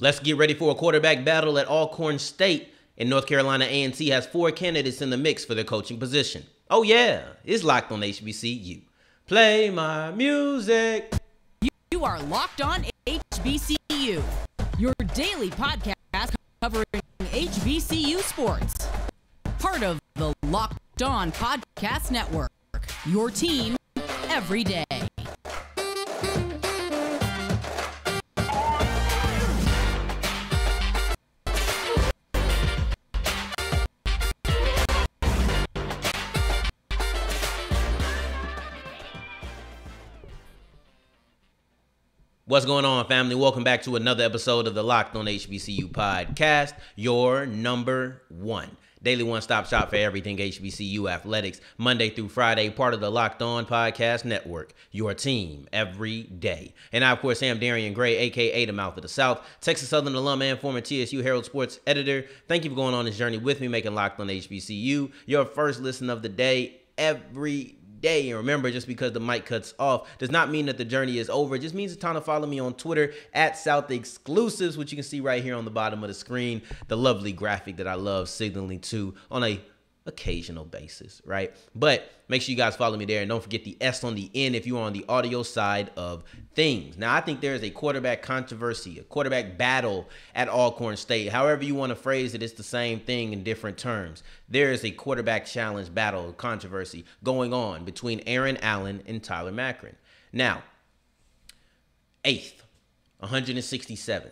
Let's get ready for a quarterback battle at Alcorn State, and North Carolina A&T has 4 candidates in the mix for their coaching position. Oh yeah, it's Locked on HBCU. Play my music. You are Locked on HBCU, your daily podcast covering HBCU sports. Part of the Locked On Podcast Network, your team every day. What's going on, family? Welcome back to another episode of the Locked on HBCU podcast, your number one daily one-stop shop for everything HBCU athletics, Monday through Friday, part of the Locked On Podcast Network, your team every day. And I, of course, am Darian Gray, a.k.a. the Mouth of the South, Texas Southern alum and former TSU Herald Sports editor. Thank you for going on this journey with me, making Locked on HBCU your first listen of the day every day. And remember, just because the mic cuts off does not mean that the journey is over. It just means it's time to follow me on Twitter at South Exclusives, which you can see right here on the bottom of the screen, the lovely graphic that I love signaling to on a occasional basis, right? But make sure you guys follow me there, and don't forget the S on the end if you are on the audio side of things. Now, I think there is a quarterback controversy, a quarterback battle at Alcorn State. However you want to phrase it, it's the same thing in different terms. There is a quarterback challenge battle, controversy going on between Aaron Allen and Tyler Macron. Now, 8th, 167.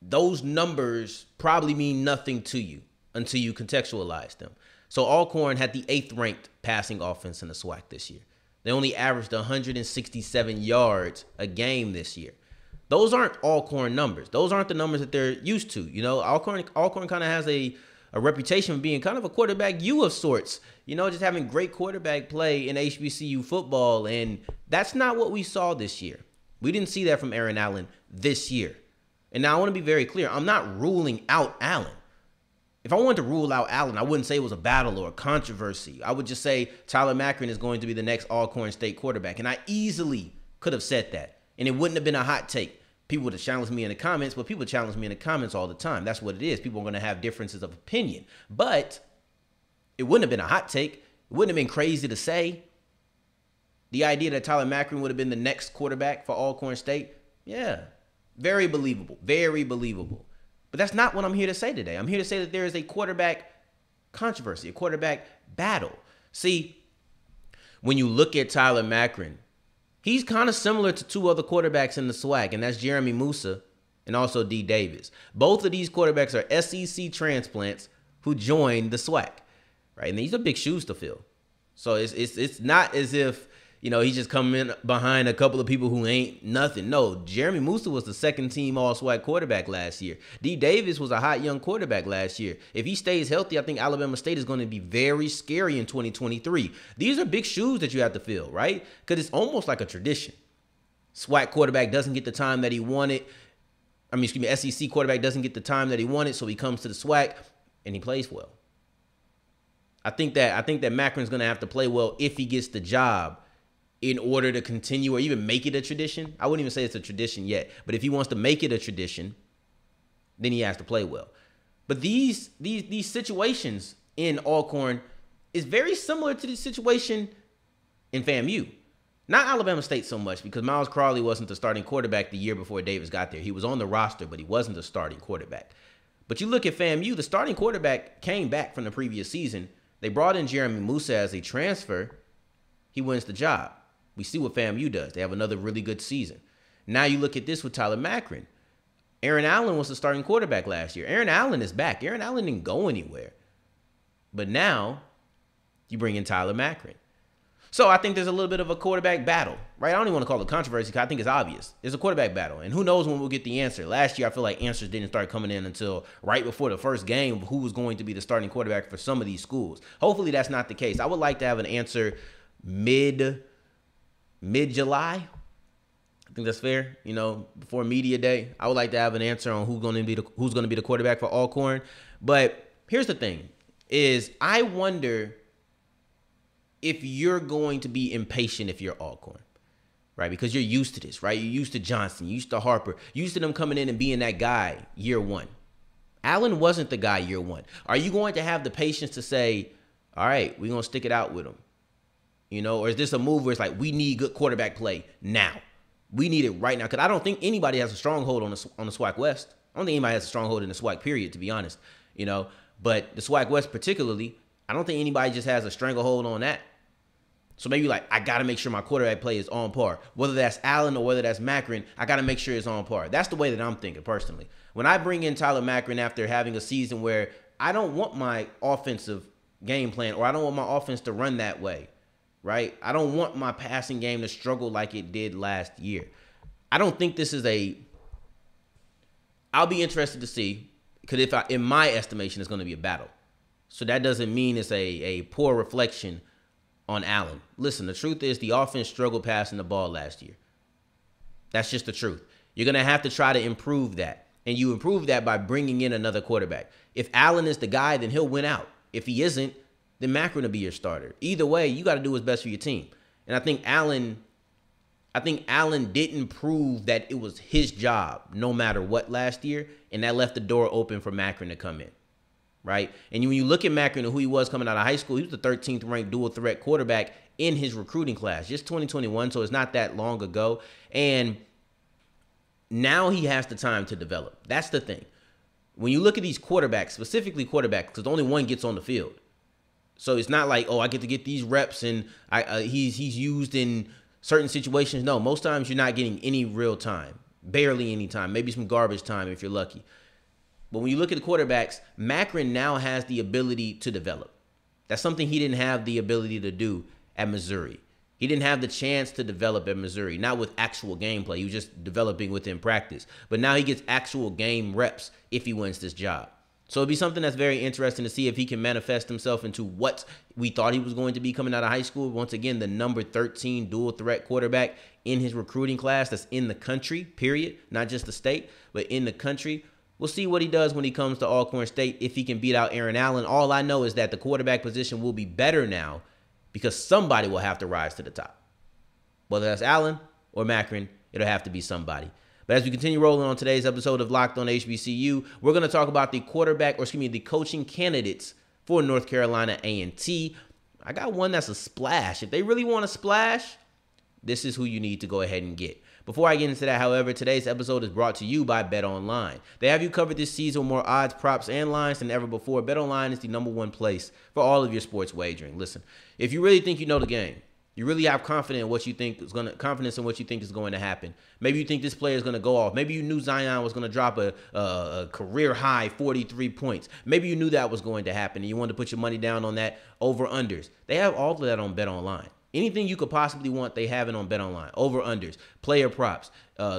Those numbers probably mean nothing to you until you contextualize them. So Alcorn had the 8th ranked passing offense in the SWAC this year. They only averaged 167 yards a game this year. Those aren't Alcorn numbers. Those aren't the numbers that they're used to. You know, Alcorn kind of has a reputation of being kind of a quarterback U of sorts. You know, just having great quarterback play in HBCU football. And that's not what we saw this year. We didn't see that from Aaron Allen this year. And now I want to be very clear. I'm not ruling out Allen. If I wanted to rule out Allen, I wouldn't say it was a battle or a controversy. I would just say Tyler Macron is going to be the next Alcorn State quarterback. And I easily could have said that. And it wouldn't have been a hot take. People would have challenged me in the comments, but people challenge me in the comments all the time. That's what it is. People are going to have differences of opinion. But it wouldn't have been a hot take. It wouldn't have been crazy to say. The idea that Tyler Macron would have been the next quarterback for Alcorn State, yeah, very believable. Very believable. But that's not what I'm here to say today. I'm here to say that there is a quarterback controversy, a quarterback battle. See, when you look at Tyler Macron, he's kind of similar to 2 other quarterbacks in the SWAC, and that's Jeremy Musa and also D. Davis. Both of these quarterbacks are SEC transplants who joined the SWAC, right? And these are big shoes to fill. So it's not as if, you know, he's just coming in behind a couple of people who ain't nothing. No, Jeremy Musa was the 2nd team All-SWAC quarterback last year. D. Davis was a hot young quarterback last year. If he stays healthy, I think Alabama State is going to be very scary in 2023. These are big shoes that you have to fill, right? Because it's almost like a tradition. SWAC quarterback doesn't get the time that he wanted. SEC quarterback doesn't get the time that he wanted, so he comes to the SWAC and he plays well. I think that Macron's going to have to play well if he gets the job in order to continue or even make it a tradition. I wouldn't even say it's a tradition yet, but if he wants to make it a tradition, then he has to play well. But these situations in Alcorn is very similar to the situation in FAMU. Not Alabama State so much, because Miles Crawley wasn't the starting quarterback the year before Davis got there. He was on the roster, but he wasn't the starting quarterback. But you look at FAMU, the starting quarterback came back from the previous season. They brought in Jeremy Musa as a transfer. He wins the job. We see what FAMU does. They have another really good season. Now you look at this with Tyler Macron. Aaron Allen was the starting quarterback last year. Aaron Allen is back. Aaron Allen didn't go anywhere. But now you bring in Tyler Macron. So I think there's a little bit of a quarterback battle, right? I don't even want to call it controversy because I think it's obvious. There's a quarterback battle, and who knows when we'll get the answer. Last year, I feel like answers didn't start coming in until right before the first game of who was going to be the starting quarterback for some of these schools. Hopefully that's not the case. I would like to have an answer mid-July. I think that's fair. You know, before media day, I would like to have an answer on who's going to be the quarterback for Alcorn. But here's the thing: is I wonder if you're going to be impatient if you're Alcorn. right? Because you're used to this, right? You're used to Johnson, you're used to Harper, you're used to them coming in and being that guy year one. Allen wasn't the guy year one. Are you going to have the patience to say, all right, we're going to stick it out with him? You know, or is this a move where it's like, we need good quarterback play now? We need it right now. Because I don't think anybody has a stronghold on the SWAC West. I don't think anybody has a stronghold in the SWAC period, to be honest. You know, but the SWAC West particularly, I don't think anybody just has a stranglehold on that. So maybe like, I got to make sure my quarterback play is on par. Whether that's Allen or whether that's Macron, I got to make sure it's on par. That's the way that I'm thinking personally. When I bring in Tyler Macron after having a season where I don't want my offensive game plan, or I don't want my offense to run that way, right? I don't want my passing game to struggle like it did last year. I don't think this is I'll be interested to see, because in my estimation, it's going to be a battle. So that doesn't mean it's a poor reflection on Allen. Listen, the truth is the offense struggled passing the ball last year. That's just the truth. You're going to have to try to improve that. And you improve that by bringing in another quarterback. If Allen is the guy, then he'll win out. If he isn't, then Macron will be your starter. Either way, you got to do what's best for your team. And I think Allen didn't prove that it was his job no matter what last year, and that left the door open for Macron to come in, right? And when you look at Macron and who he was coming out of high school, he was the 13th ranked dual threat quarterback in his recruiting class, just 2021, so it's not that long ago. And now he has the time to develop. That's the thing. When you look at these quarterbacks, specifically quarterbacks, because only one gets on the field. So it's not like, oh, I get to get these reps and he's used in certain situations. No, most times you're not getting any real time, barely any time, maybe some garbage time if you're lucky. But when you look at the quarterbacks, Macron now has the ability to develop. That's something he didn't have the ability to do at Missouri. He didn't have the chance to develop at Missouri, not with actual gameplay. He was just developing within practice. But now he gets actual game reps if he wins this job. So it'd be something that's very interesting to see if he can manifest himself into what we thought he was going to be coming out of high school. Once again, the number 13 dual threat quarterback in his recruiting class that's in the country, period. Not just the state, but in the country. We'll see what he does when he comes to Alcorn State, if he can beat out Aaron Allen. All I know is that the quarterback position will be better now, because somebody will have to rise to the top. Whether that's Allen or Macron, it'll have to be somebody. But as we continue rolling on today's episode of Locked on HBCU, we're going to talk about the the coaching candidates for North Carolina A&T. I got one that's a splash. If they really want to splash, this is who you need to go ahead and get. Before I get into that, however, today's episode is brought to you by BetOnline. They have you covered this season with more odds, props, and lines than ever before. BetOnline is the #1 place for all of your sports wagering. Listen, if you really think you know the game, you really have confidence in what you think is going to happen. Maybe you think this player is going to go off. Maybe you knew Zion was going to drop a career high 43 points. Maybe you knew that was going to happen and you wanted to put your money down on that over-unders. They have all of that on BetOnline. Anything you could possibly want, they have it on BetOnline. Over-unders, player props,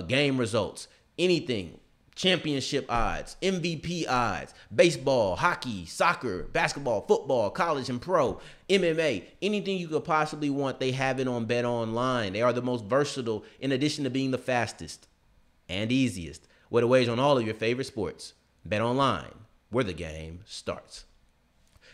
game results, anything. Championship odds, MVP odds, baseball, hockey, soccer, basketball, football, college and pro, MMA, anything you could possibly want, they have it on BetOnline. They are the most versatile in addition to being the fastest and easiest way to wager on all of your favorite sports. BetOnline, where the game starts.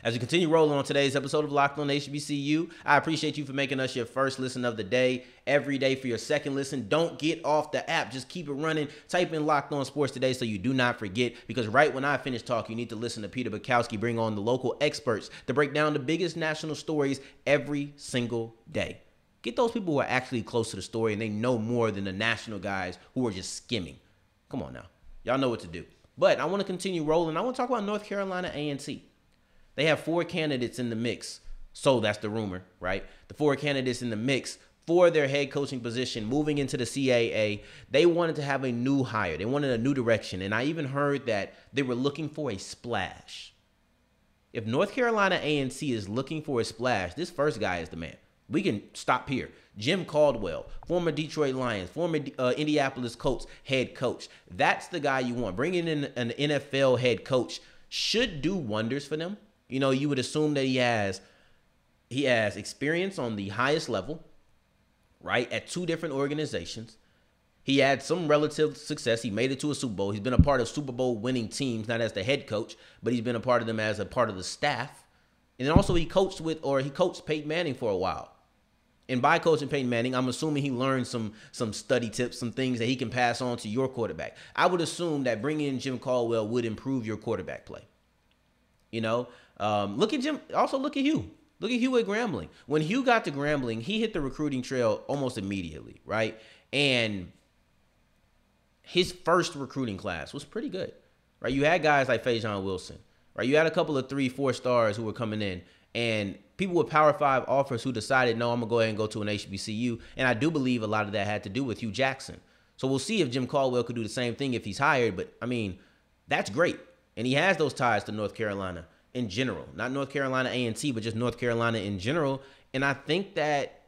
As we continue rolling on today's episode of Locked on HBCU, I appreciate you for making us your first listen of the day. Every day for your second listen, don't get off the app. Just keep it running. Type in Locked on Sports today so you do not forget, because right when I finish talking, you need to listen to Peter Bukowski bring on the local experts to break down the biggest national stories every single day. Get those people who are actually close to the story and they know more than the national guys who are just skimming. Come on now. Y'all know what to do. But I want to continue rolling. I want to talk about North Carolina A&T. They have 4 candidates in the mix. So that's the rumor, right? The 4 candidates in the mix for their head coaching position moving into the CAA. They wanted to have a new hire. They wanted a new direction. And I even heard that they were looking for a splash. If North Carolina A&T is looking for a splash, this first guy is the man. We can stop here. Jim Caldwell, former Detroit Lions, former Indianapolis Colts head coach. That's the guy you want. Bringing in an NFL head coach should do wonders for them. You know, you would assume that he has experience on the highest level, right, at 2 different organizations. He had some relative success. He made it to a Super Bowl. He's been a part of Super Bowl winning teams, not as the head coach, but he's been a part of them as a part of the staff. And then also he coached Peyton Manning for a while. And by coaching Peyton Manning, I'm assuming he learned some study tips, some things that he can pass on to your quarterback. I would assume that bringing in Jim Caldwell would improve your quarterback play. You know, look at Jim. Also, look at Hugh. Look at Hugh at Grambling. When Hugh got to Grambling, he hit the recruiting trail almost immediately, right? And his first recruiting class was pretty good, right? You had guys like Fajon Wilson, right? You had a couple of 3-4 stars who were coming in, and people with Power 5 offers who decided, no, I'm going to go ahead and go to an HBCU. And I do believe a lot of that had to do with Hugh Jackson. So we'll see if Jim Caldwell could do the same thing if he's hired. But, I mean, that's great. And he has those ties to North Carolina in general. Not North Carolina A&T, but just North Carolina in general. And I think that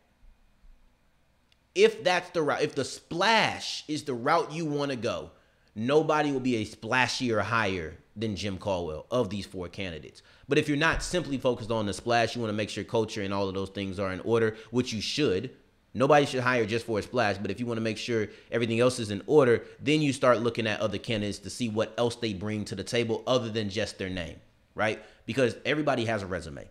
if that's the route, if the splash is the route you want to go, nobody will be a splashier hire than Jim Caldwell of these 4 candidates. But if you're not simply focused on the splash, you want to make sure culture and all of those things are in order, which you should. Nobody should hire just for a splash. But if you want to make sure everything else is in order, then you start looking at other candidates to see what else they bring to the table other than just their name, right? Because everybody has a resume.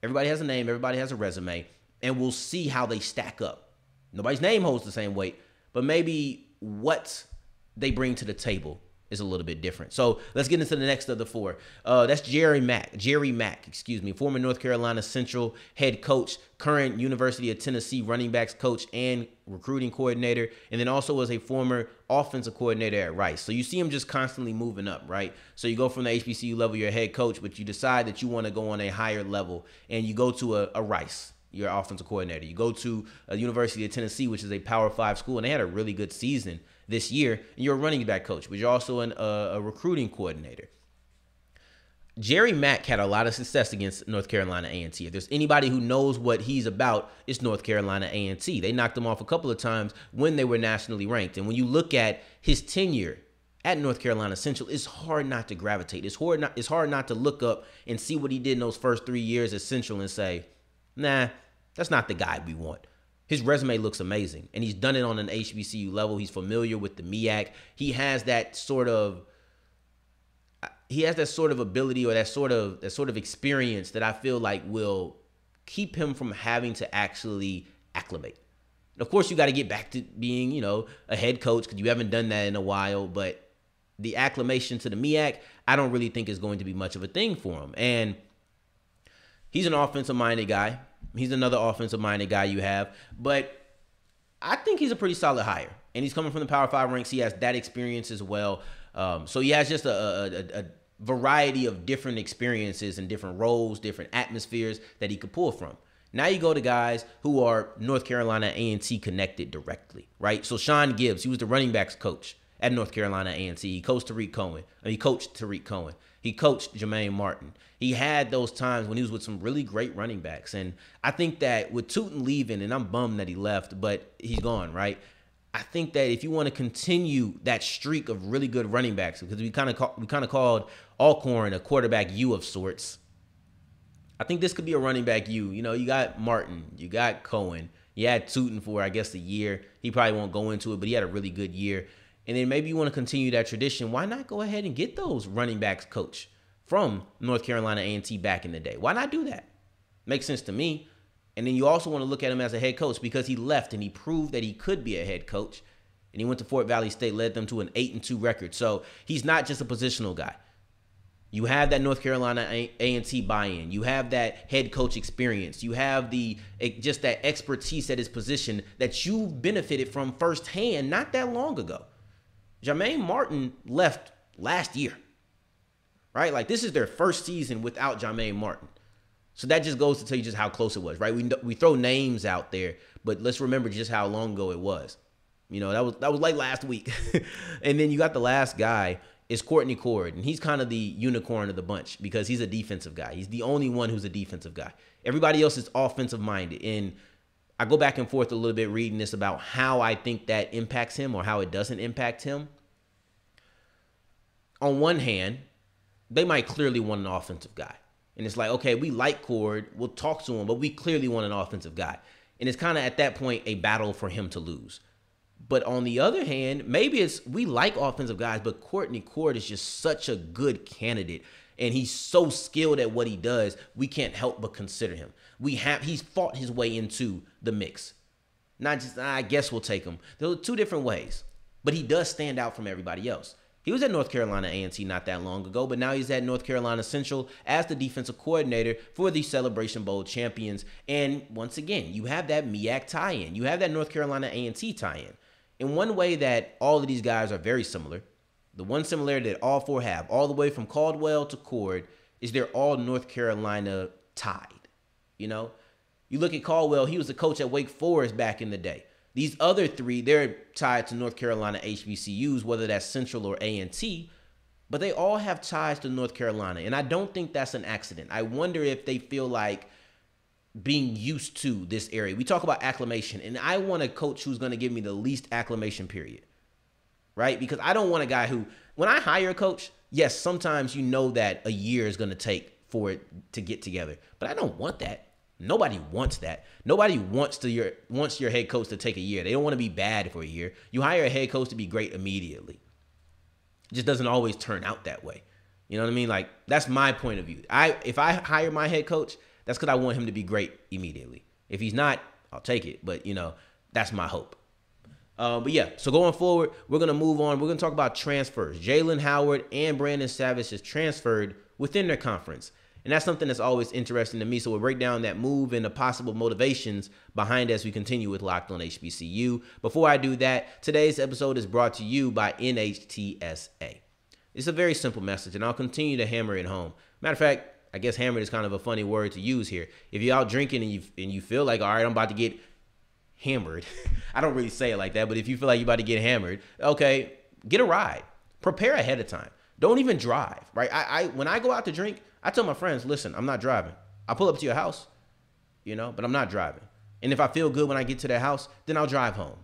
Everybody has a name. Everybody has a resume. And we'll see how they stack up. Nobody's name holds the same weight, but maybe what they bring to the table is a little bit different. So let's get into the next of the 4. That's Jerry Mack, former North Carolina Central head coach, current University of Tennessee running backs coach and recruiting coordinator, and then also was a former offensive coordinator at Rice. So you see him just constantly moving up, right? So you go from the HBCU level, you're a head coach, but you decide that you want to go on a higher level, and you go to a Rice. You're an offensive coordinator. You go to a University of Tennessee, which is a Power 5 school, and they had a really good season this year, and you're a running back coach, but you're also a recruiting coordinator. Jerry Mack had a lot of success against North Carolina A&T. If there's anybody who knows what he's about, it's North Carolina A&T. They knocked him off a couple of times when they were nationally ranked. And when you look at his tenure at North Carolina Central, it's hard not to gravitate. It's hard not to look up and see what he did in those first 3 years at Central and say, nah, that's not the guy we want. His resume looks amazing, and he's done it on an HBCU level. He's familiar with the MEAC. He has that sort of ability or that sort of experience that I feel like will keep him from having to actually acclimate. Of course, you got to get back to being, a head coach because you haven't done that in a while, but the acclimation to the MEAC, I don't really think is going to be much of a thing for him. And he's an offensive-minded guy. He's another offensive-minded guy you have. But I think he's a pretty solid hire. And he's coming from the Power 5 ranks. He has that experience as well. So he has just a variety of different experiences and different roles, different atmospheres that he could pull from. Now you go to guys who are North Carolina A&T connected directly, right? So Shawn Gibbs, he was the running backs coach at North Carolina A&T. He coached Tariq Cohen. He coached Jermaine Martin. He had those times when he was with some really great running backs. And I think that with Tootin leaving, and I'm bummed that he left, but he's gone, right? I think that if you want to continue that streak of really good running backs, because we kind of called Alcorn a quarterback U of sorts, I think this could be a running back U. You got Martin, you got Cohen, you had Tootin for, I guess, a year. He probably won't go into it, but he had a really good year. And then maybe you want to continue that tradition. Why not go ahead and get those running backs coach from North Carolina A&T back in the day? Why not do that? Makes sense to me. And then you also want to look at him as a head coach because he left and he proved that he could be a head coach. And he went to Fort Valley State, led them to an 8-2 record. So he's not just a positional guy. You have that North Carolina A&T buy-in. You have that head coach experience. You have just that expertise at his position that you benefited from firsthand not that long ago. Jermaine Martin left last year, right? Like, this is their first season without Jermaine Martin. So that just goes to tell you just how close it was, right? We throw names out there, but let's remember just how long ago it was. That was like last week. And then you got the last guy is Courtney Coard, and he's kind of the unicorn of the bunch because he's a defensive guy. He's the only one who's a defensive guy. Everybody else is offensive-minded, and I go back and forth a little bit reading this about how I think that impacts him or how it doesn't impact him. On one hand, they might clearly want an offensive guy. And it's like, okay, we like Coard, we'll talk to him, but we clearly want an offensive guy. And it's kind of at that point a battle for him to lose. But on the other hand, maybe it's we like offensive guys, but Courtney Coard is just such a good candidate. And he's so skilled at what he does, we can't help but consider him. He's fought his way into the mix. Not just, I guess we'll take him. There are two different ways. But he does stand out from everybody else. He was at North Carolina A&T not that long ago, but now he's at North Carolina Central as the defensive coordinator for the Celebration Bowl champions. And once again, you have that MEAC tie-in. You have that North Carolina A&T tie-in. In one way that all of these guys are very similar, the one similarity that all four have, all the way from Caldwell to Coard, is they're all North Carolina tied. You know, you look at Caldwell, he was the coach at Wake Forest back in the day. These other three, they're tied to North Carolina HBCUs, whether that's Central or A&T, but they all have ties to North Carolina. And I don't think that's an accident. I wonder if they feel like being used to this area. We talk about acclimation, and I want a coach who's going to give me the least acclimation period, right? Because I don't want a guy who, when I hire a coach, yes, sometimes you know that a year is going to take for it to get together, but I don't want that. Nobody wants that. Nobody wants your head coach to take a year. They don't want to be bad for a year. You hire a head coach to be great immediately. It just doesn't always turn out that way. You know what I mean? Like, that's my point of view. If I hire my head coach, that's because I want him to be great immediately. If he's not, I'll take it. But, you know, that's my hope. But yeah, so going forward, we're going to move on. We're going to talk about transfers. Jailon Howard and Brandon Savage has transferred within their conference. And that's something that's always interesting to me. So we'll break down that move and the possible motivations behind it as we continue with Locked On HBCU. Before I do that, today's episode is brought to you by NHTSA. It's a very simple message, and I'll continue to hammer it home. Matter of fact, I guess hammered is kind of a funny word to use here. If you're out drinking and you feel like, all right, I'm about to get hammered. I don't really say it like that, but if you feel like you're about to get hammered, okay, get a ride. Prepare ahead of time. Don't even drive, right? When I go out to drink, I tell my friends, listen, I'm not driving. I'll pull up to your house, you know, but I'm not driving. And if I feel good when I get to their house, then I'll drive home,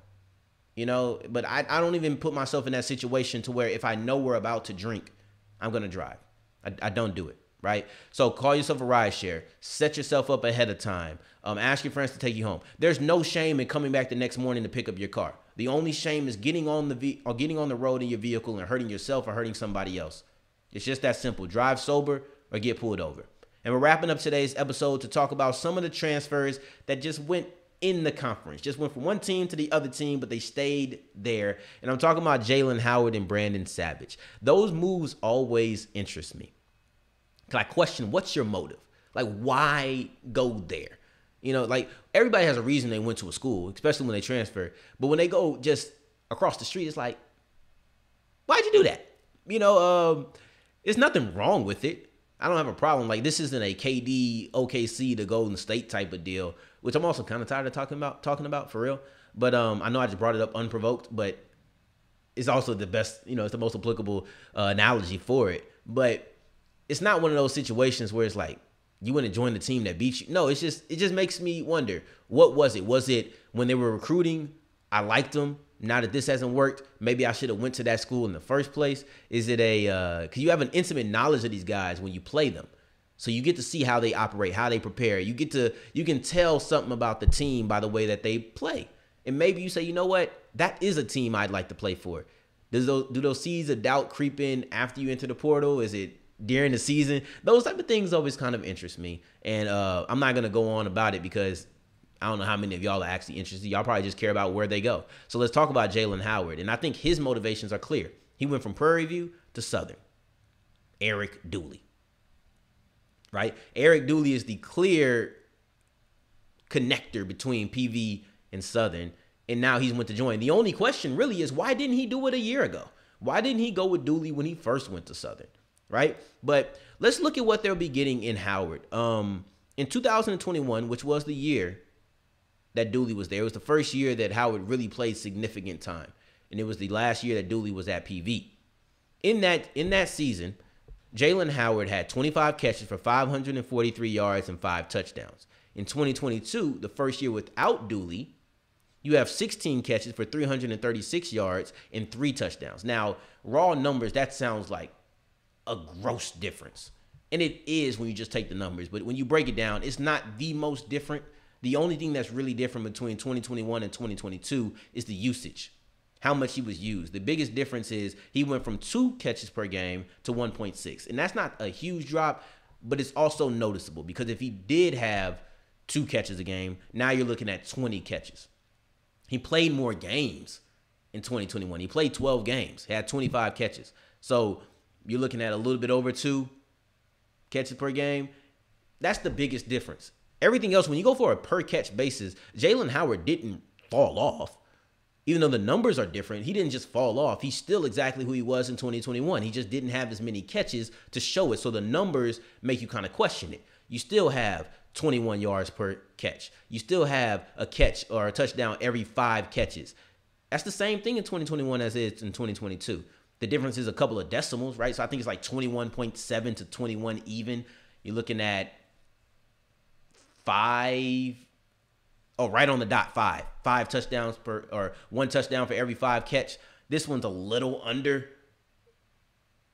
you know. But I don't even put myself in that situation to where if I know we're about to drink, I'm going to drive. I don't do it, right? So call yourself a ride share. Set yourself up ahead of time. Ask your friends to take you home. There's no shame in coming back the next morning to pick up your car. The only shame is getting on the road in your vehicle and hurting yourself or hurting somebody else. It's just that simple. Drive sober or get pulled over. And we're wrapping up today's episode to talk about some of the transfers that just went in the conference. Just went from one team to the other team, but they stayed there. And I'm talking about Jailon Howard and Brandon Savage. Those moves always interest me. Because I question, what's your motive? Like, why go there? You know, like, everybody has a reason they went to a school, especially when they transfer. But when they go just across the street, it's like, why'd you do that? You know, there's nothing wrong with it. I don't have a problem. Like, this isn't a KD, OKC to Golden State type of deal, which I'm also kind of tired of talking about for real. But I know I just brought it up unprovoked, but it's also the best, you know, it's the most applicable analogy for it. But it's not one of those situations where it's like, you want to join the team that beat you. No, it just makes me wonder, what was it? Was it when they were recruiting, I liked them? Now that this hasn't worked, maybe I should have went to that school in the first place. Is it because you have an intimate knowledge of these guys when you play them. So you get to see how they operate, how they prepare. You can tell something about the team by the way that they play. And maybe you say, you know what? That is a team I'd like to play for. Do those seeds of doubt creep in after you enter the portal? Is it during the season? Those type of things always kind of interest me. And I'm not going to go on about it because I don't know how many of y'all are actually interested. Y'all probably just care about where they go. So let's talk about Jailon Howard. And I think his motivations are clear. He went from Prairie View to Southern. Eric Dooley. Right? Eric Dooley is the clear connector between PV and Southern. And now he's went to join. The only question really is, why didn't he do it a year ago? Why didn't he go with Dooley when he first went to Southern? Right? But let's look at what they'll be getting in Howard. In 2021, which was the year that Dooley was there. It was the first year that Howard really played significant time. And it was the last year that Dooley was at PV. In that season, Jailon Howard had 25 catches for 543 yards and 5 touchdowns. In 2022, the first year without Dooley, you have 16 catches for 336 yards and 3 touchdowns. Now, raw numbers, that sounds like a gross difference. And it is when you just take the numbers. But when you break it down, it's not the most different. The only thing that's really different between 2021 and 2022 is the usage, how much he was used. The biggest difference is he went from 2 catches per game to 1.6. And that's not a huge drop, but it's also noticeable because if he did have 2 catches a game, now you're looking at 20 catches. He played more games in 2021. He played 12 games. He had 25 catches. So you're looking at a little bit over 2 catches per game. That's the biggest difference. Everything else, when you go for a per catch basis, Jailon Howard didn't fall off. Even though the numbers are different, he didn't just fall off. He's still exactly who he was in 2021. He just didn't have as many catches to show it. So the numbers make you kind of question it. You still have 21 yards per catch. You still have a catch or a touchdown every 5 catches. That's the same thing in 2021 as it is in 2022. The difference is a couple of decimals, right? So I think it's like 21.7 to 21 even. You're looking at 5. Oh, right on the dot, 5. 5 touchdowns per, or 1 touchdown for every 5 catch. This one's a little under,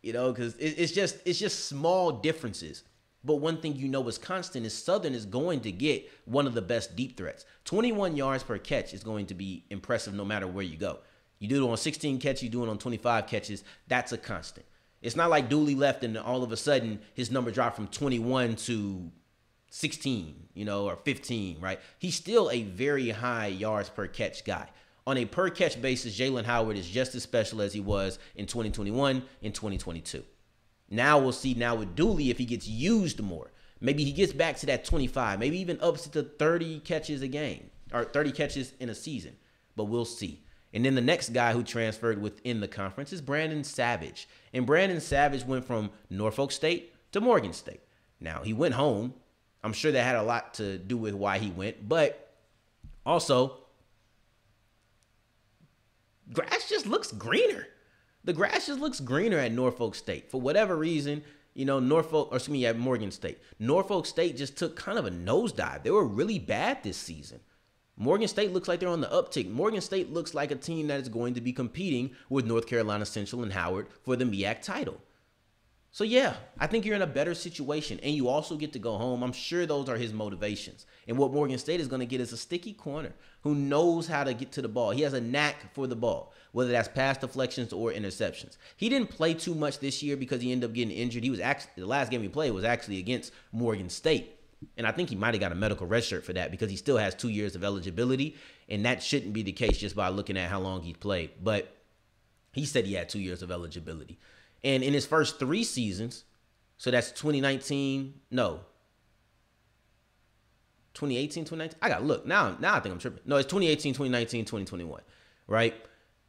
because it's just small differences. But one thing you know is constant is Southern is going to get one of the best deep threats. 21 yards per catch is going to be impressive no matter where you go. You do it on 16 catches, you do it on 25 catches. That's a constant. It's not like Dooley left and all of a sudden his number dropped from 21 to 16, or 15, right? He's still a very high yards per catch guy. On a per catch basis, Jailon Howard is just as special as he was in 2021 and 2022. Now we'll see now with Dooley if he gets used more. Maybe he gets back to that 25, maybe even ups to 30 catches a game or 30 catches in a season, but we'll see. And then the next guy who transferred within the conference is Brandon Savage. And Brandon Savage went from Norfolk State to Morgan State. Now, he went home. I'm sure that had a lot to do with why he went, but also, grass just looks greener. The grass just looks greener at Norfolk State. For whatever reason, at Morgan State. Norfolk State just took kind of a nosedive. They were really bad this season. Morgan State looks like they're on the uptick. Morgan State looks like a team that is going to be competing with North Carolina Central and Howard for the MEAC title. So, yeah, I think you're in a better situation, and you also get to go home. I'm sure those are his motivations. And what Morgan State is going to get is a sticky corner who knows how to get to the ball. He has a knack for the ball, whether that's pass deflections or interceptions. He didn't play too much this year because he ended up getting injured. The last game he played was actually against Morgan State. And I think he might have got a medical red shirt for that because he still has 2 years of eligibility, and that shouldn't be the case just by looking at how long he played. But he said he had 2 years of eligibility. And in his first 3 seasons, so that's 2018, 2019. I got to look. Now I think I'm tripping. No, it's 2018, 2019, 2021, right?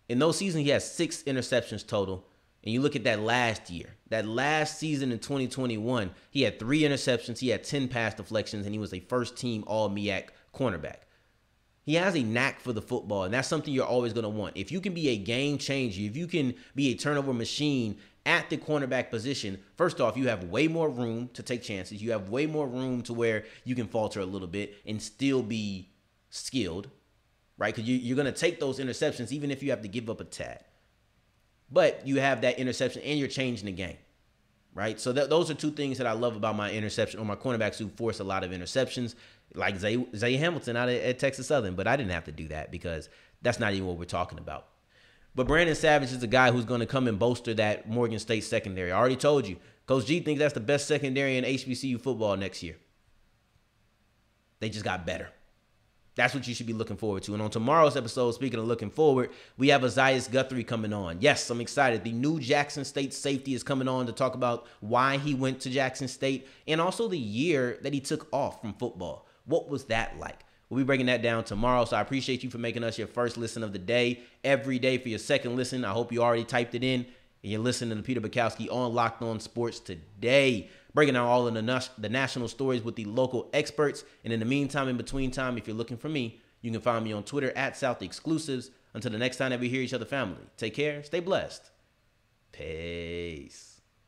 In those seasons, he has 6 interceptions total. And you look at that last year, that last season in 2021, he had 3 interceptions, he had 10 pass deflections, and he was a first-team All-MEAC cornerback. He has a knack for the football, and that's something you're always going to want. If you can be a game changer, if you can be a turnover machine at the cornerback position, first off, you have way more room to take chances. You have way more room to where you can falter a little bit and still be skilled, right? Because you're going to take those interceptions even if you have to give up a tad. But you have that interception and you're changing the game, right? So those are 2 things that I love about my interception or my cornerbacks who force a lot of interceptions, like Zay Hamilton out at Texas Southern. But I didn't have to do that because that's not even what we're talking about. But Brandon Savage is a guy who's going to come and bolster that Morgan State secondary. I already told you, Coach G thinks that's the best secondary in HBCU football next year. They just got better. That's what you should be looking forward to. And on tomorrow's episode, speaking of looking forward, we have Azias Guthrie coming on. Yes, I'm excited. The new Jackson State safety is coming on to talk about why he went to Jackson State and also the year that he took off from football. What was that like? We'll be breaking that down tomorrow, so I appreciate you for making us your first listen of the day. Every day for your second listen. I hope you already typed it in and you're listening to Peter Bukowski on Locked On Sports today, breaking down all of the national stories with the local experts. And in the meantime, in between time, if you're looking for me, you can find me on Twitter at South Exclusives. Until the next time that we hear each other, family, take care, stay blessed. Peace.